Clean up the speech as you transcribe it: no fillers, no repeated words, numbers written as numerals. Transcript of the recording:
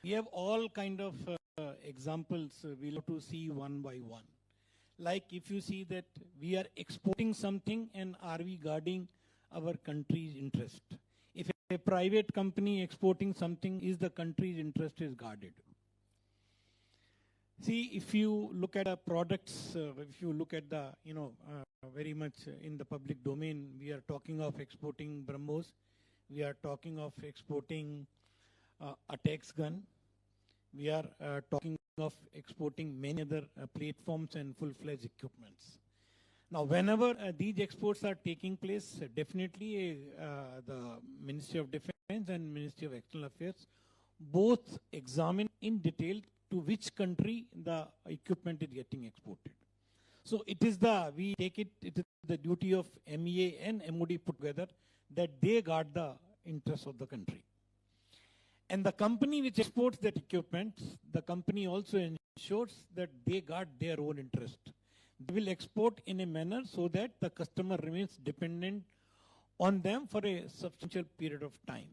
We have all kind of examples we'll have to see one by one. Like if you see that we are exporting something and are we guarding our country's interest? If a private company exporting something, is the country's interest is guarded? See, if you look at products, if you look at the, very much in the public domain, we are talking of exporting BrahMos, we are talking of exporting a tax gun, we are talking of exporting many other platforms and full-fledged equipments. Now, whenever these exports are taking place, definitely the Ministry of Defence and Ministry of External Affairs both examine in detail to which country the equipment is getting exported. So it is it is the duty of MEA and MOD put together that they guard the interests of the country. And the company which exports that equipment, the company also ensures that they guard their own interest. They will export in a manner so that the customer remains dependent on them for a substantial period of time.